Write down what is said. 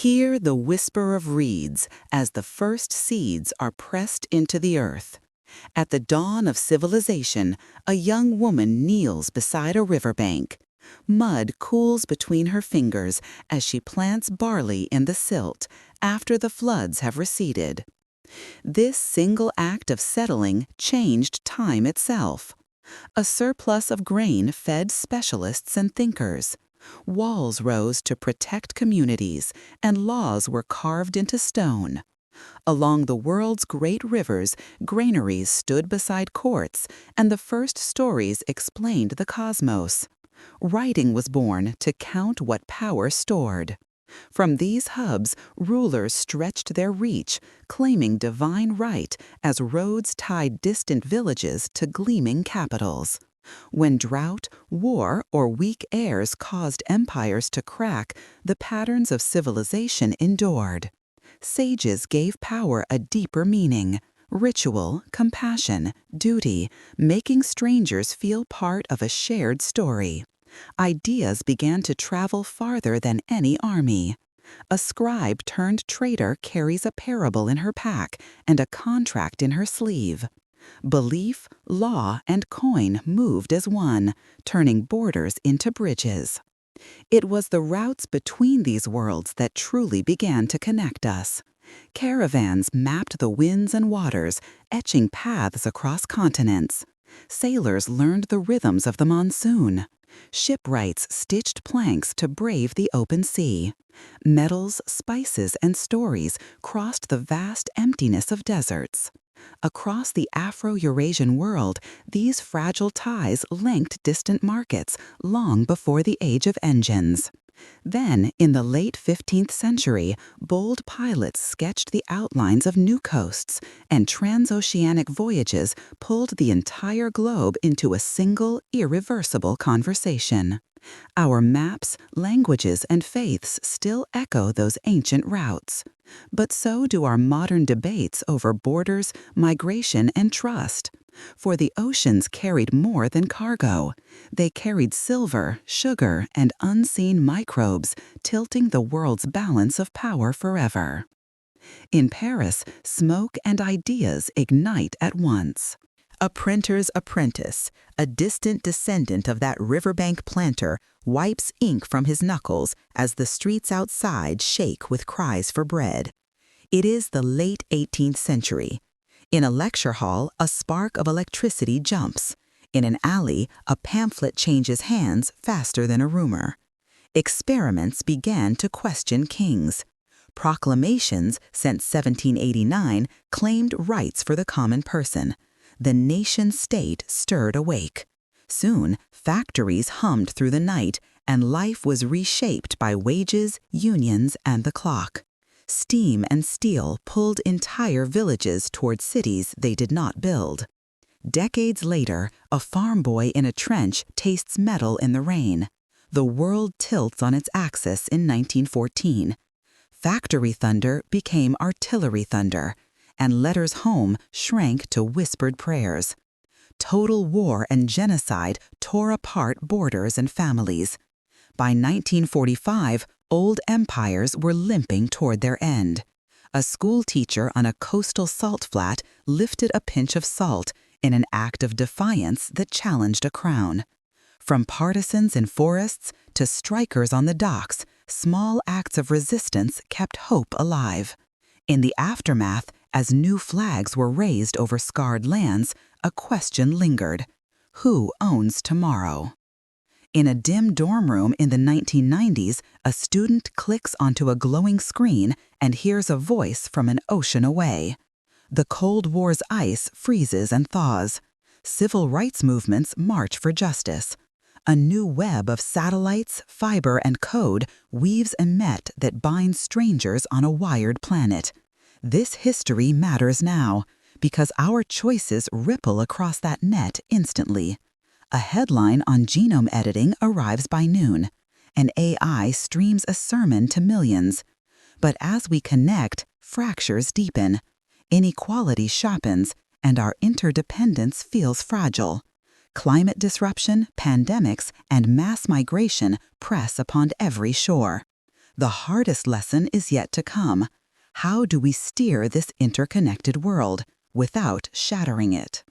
Hear the whisper of reeds as the first seeds are pressed into the earth. At the dawn of civilization, a young woman kneels beside a riverbank. Mud cools between her fingers as she plants barley in the silt after the floods have receded. This single act of settling changed time itself. A surplus of grain fed specialists and thinkers. Walls rose to protect communities, and laws were carved into stone. Along the world's great rivers, granaries stood beside courts, and the first stories explained the cosmos. Writing was born to count what power stored. From these hubs, rulers stretched their reach, claiming divine right as roads tied distant villages to gleaming capitals. When drought, war, or weak airs caused empires to crack, the patterns of civilization endured. Sages gave power a deeper meaning: ritual, compassion, duty, making strangers feel part of a shared story. Ideas began to travel farther than any army. A scribe turned trader carries a parable in her pack and a contract in her sleeve. Belief, law, and coin moved as one, turning borders into bridges. It was the routes between these worlds that truly began to connect us. Caravans mapped the winds and waters, etching paths across continents. Sailors learned the rhythms of the monsoon. Shipwrights stitched planks to brave the open sea. Metals, spices, and stories crossed the vast emptiness of deserts. Across the Afro-Eurasian world, these fragile ties linked distant markets long before the age of engines. Then, in the late 15th century, bold pilots sketched the outlines of new coasts, and transoceanic voyages pulled the entire globe into a single, irreversible conversation. Our maps, languages, and faiths still echo those ancient routes. But so do our modern debates over borders, migration, and trust. For the oceans carried more than cargo. They carried silver, sugar, and unseen microbes, tilting the world's balance of power forever. In Paris, smoke and ideas ignite at once. A printer's apprentice, a distant descendant of that riverbank planter, wipes ink from his knuckles as the streets outside shake with cries for bread. It is the late 18th century. In a lecture hall, a spark of electricity jumps. In an alley, a pamphlet changes hands faster than a rumor. Experiments began to question kings. Proclamations, since 1789, claimed rights for the common person. The nation-state stirred awake. Soon, factories hummed through the night, and life was reshaped by wages, unions, and the clock. Steam and steel pulled entire villages toward cities they did not build. Decades later, a farm boy in a trench tastes metal in the rain. The world tilts on its axis in 1914. Factory thunder became artillery thunder, and letters home shrank to whispered prayers. Total war and genocide tore apart borders and families. By 1945, old empires were limping toward their end. A school teacher on a coastal salt flat lifted a pinch of salt in an act of defiance that challenged a crown. From partisans in forests to strikers on the docks, small acts of resistance kept hope alive. In the aftermath, as new flags were raised over scarred lands, a question lingered: who owns tomorrow? In a dim dorm room in the 1990s, a student clicks onto a glowing screen and hears a voice from an ocean away. The Cold War's ice freezes and thaws. Civil rights movements march for justice. A new web of satellites, fiber, and code weaves a net that binds strangers on a wired planet. This history matters now, because our choices ripple across that net instantly. A headline on genome editing arrives by noon. An AI streams a sermon to millions. But as we connect, fractures deepen. Inequality sharpens, and our interdependence feels fragile. Climate disruption, pandemics, and mass migration press upon every shore. The hardest lesson is yet to come. How do we steer this interconnected world without shattering it?